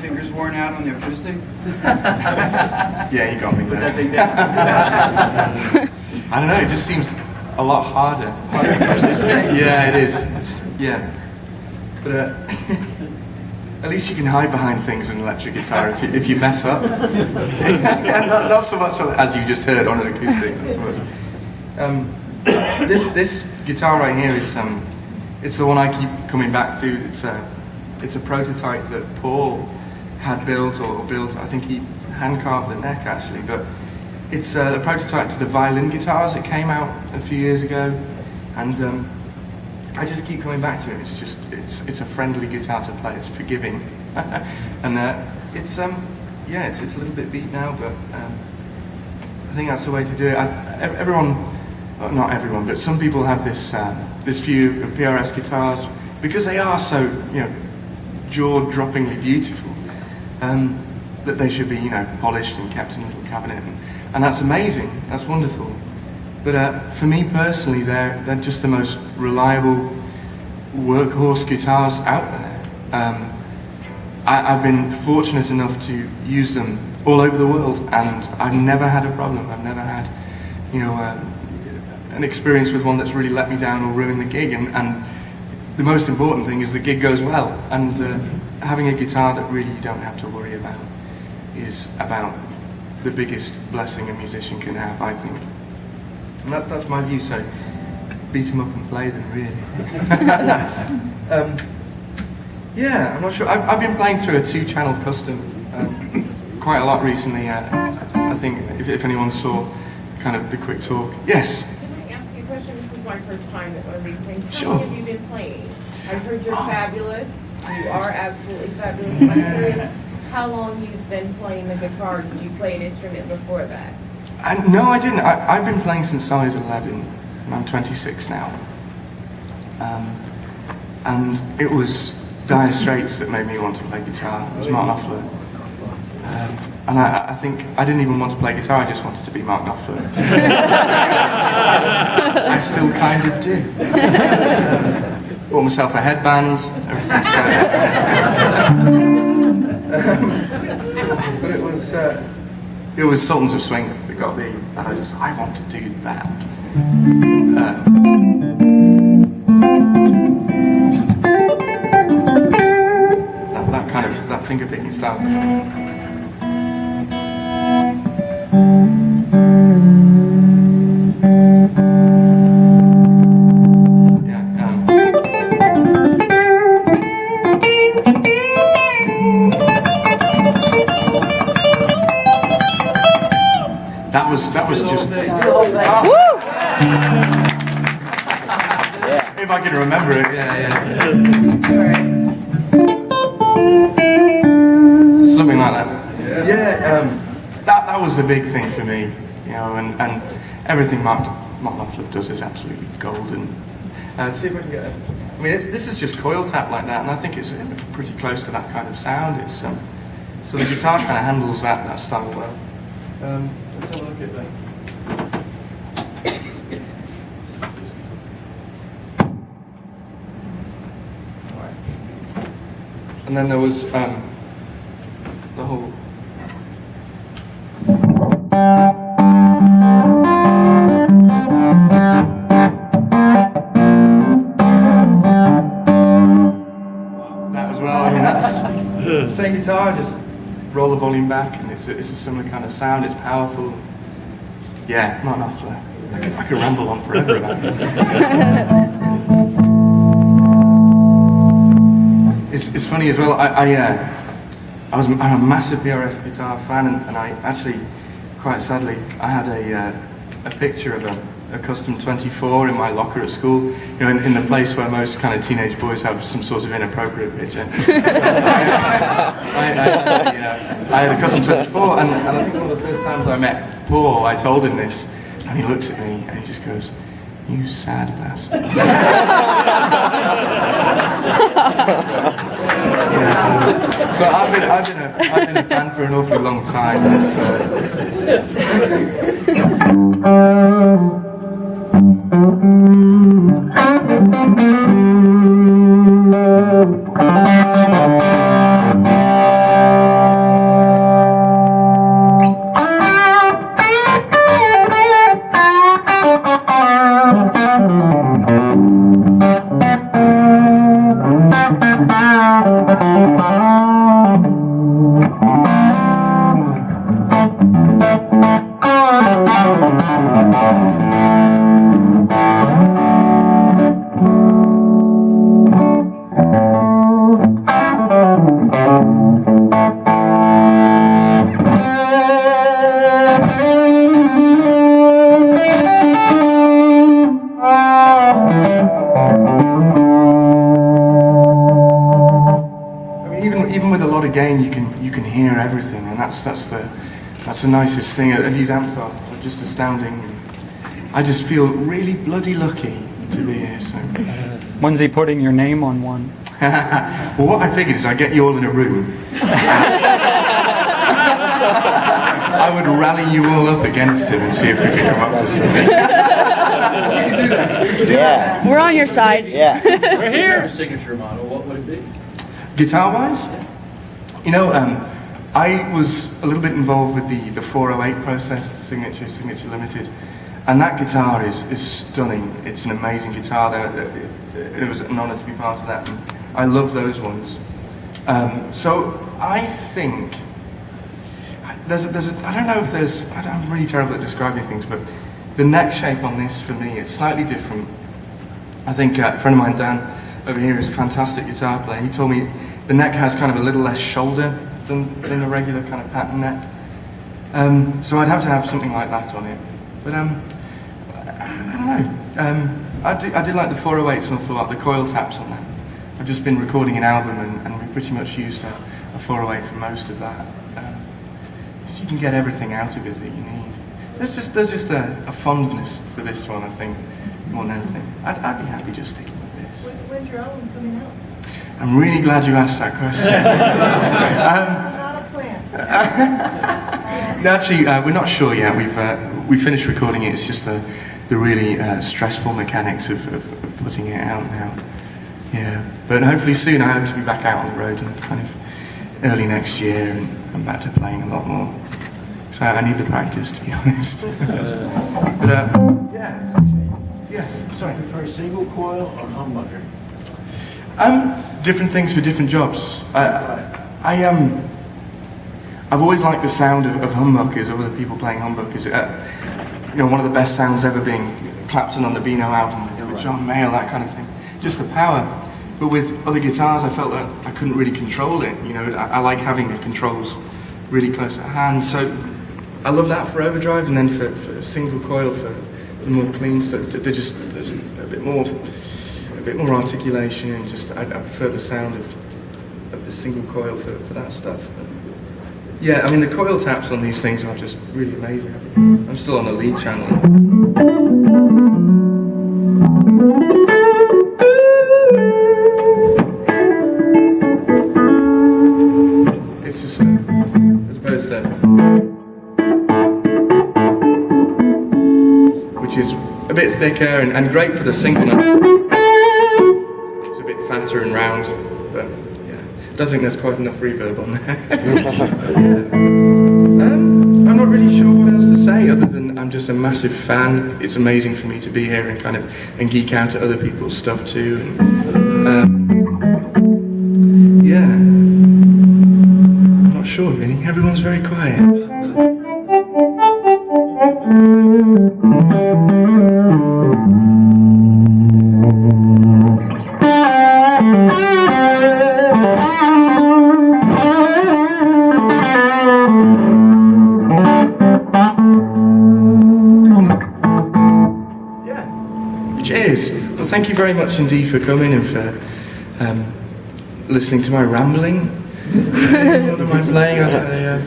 fingers worn out on the acoustic? Yeah, you got me Put there. that thing down. I don't know, it just seems a lot harder. Yeah, it is. Yeah. But at least you can hide behind things on an electric guitar if you mess up. not so much as you just heard on an acoustic. Not so much. This guitar right here is it's the one I keep coming back to. It's a prototype that Paul had built or built. I think he hand carved the neck actually, but it's a prototype to the violin guitars that came out a few years ago, and I just keep coming back to it. It's a friendly guitar to play. It's forgiving, and it's a little bit beat now, but I think that's the way to do it. Not everyone, but some people have this view of PRS guitars because they are so jaw-droppingly beautiful, that they should be polished and kept in a little cabinet, and that's amazing. That's wonderful. But for me personally, they're just the most reliable workhorse guitars out there. I've been fortunate enough to use them all over the world, and I've never had a problem. I've never had, an experience with one that's really let me down or ruined the gig. And the most important thing is the gig goes well. And having a guitar that really you don't have to worry about is about the biggest blessing a musician can have, I think. And that's my view, so beat them up and play them, really. Yeah, I'm not sure. I've been playing through a 2-channel custom quite a lot recently. I think if anyone saw kind of the quick talk. Yes? Can I ask you a question? This is my first time at one of these things. How Sure. long have you been playing? I've heard you're fabulous. You are absolutely fabulous. I'm curious how long you've been playing the guitar. Did you play an instrument before that? No, I didn't. I've been playing since I was 11, and I'm 26 now. And it was Dire Straits that made me want to play guitar. It was Mark Knopfler. And I think I didn't even want to play guitar, I just wanted to be Mark Knopfler. I still kind of do. Bought myself a headband, everything's great. But it was Sultans of Swing that got me, and I want to do that. That kind of, that finger picking style. That was just. Oh. If I can remember it, yeah. Something like that. Yeah, that was the big thing for me, and everything Mark Knopfler does is absolutely golden. See if I can get it. I mean, this is just coil tap like that, and I think it's pretty close to that kind of sound. It's so the guitar kind of handles that style well. Let's have a look at that. And then there was the whole. That as well. I mean, that's same guitar, just roll the volume back, and it's a similar kind of sound. It's powerful. Yeah, Mark Knopfler. I could ramble on forever about it. It's funny as well. I'm a massive PRS guitar fan, and I actually, quite sadly, I had a picture of a custom 24 in my locker at school, in the place where most kind of teenage boys have some sort of inappropriate picture. I had a custom 24, and I think one of the first times I met Paul, I told him this, and he looks at me and he just goes, "You sad bastard." Yeah. So I've been a fan for an awfully long time. you can hear everything, and that's the nicest thing. And these amps are just astounding. I just feel really bloody lucky to be here. So, When's he putting your name on one? well, what I figured is I'd get you all in a room. I would rally you all up against him and see if we could come up with something. Yeah. We're on your side. Yeah. We're here. Signature model, what would it be? Guitar-wise, you know, I was a little bit involved with the 408 process, Signature Limited, and that guitar is stunning. It's an amazing guitar. It was an honour to be part of that. And I love those ones. So I think I don't know if I'm really terrible at describing things, but the neck shape on this for me is slightly different. I think a friend of mine, Dan, over here, is a fantastic guitar player. He told me the neck has kind of a little less shoulder than a regular kind of pattern neck. So I'd have to have something like that on it. But I don't know. I did like the 408s an awful lot, the coil taps on them. I've just been recording an album and we pretty much used a 408 for most of that. So you can get everything out of it that you need. There's just a fondness for this one, I think, more than anything. I'd be happy just sticking with this. When's your album coming out? I'm really glad you asked that question. Not a plan. No, actually, we're not sure yet. We finished recording it. It's just the really stressful mechanics of putting it out now. Yeah, but hopefully soon I hope to be back out on the road and kind of early next year, and I'm back to playing a lot more. So I need the practice, to be honest. But yeah. Yes. Sorry. For a single coil or humbucker? Different things for different jobs. I've always liked the sound of humbuckers, of other people playing humbuckers. You know, one of the best sounds ever being Clapton on the Beano album with John Mayall, that kind of thing. Just the power. But with other guitars, I felt that I couldn't really control it. You know, I like having the controls really close at hand. So I love that for overdrive, and then for a single coil for the more clean stuff. There's a bit more articulation, and just I prefer the sound of the single coil for that stuff. But yeah, I mean the coil taps on these things are just really amazing. I'm still on the lead channel. It's just as opposed to, which is a bit thicker and great for the single note. It's a bit fatter and round, but yeah, I don't think there's quite enough reverb on there. I'm not really sure what else to say other than I'm just a massive fan. It's amazing for me to be here and kind of geek out at other people's stuff too. And, yeah, I'm not sure really. Everyone's very quiet. Cheers. Well, thank you very much indeed for coming and for listening to my rambling. What am I playing? Yeah.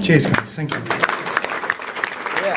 Cheers, guys. Thank you.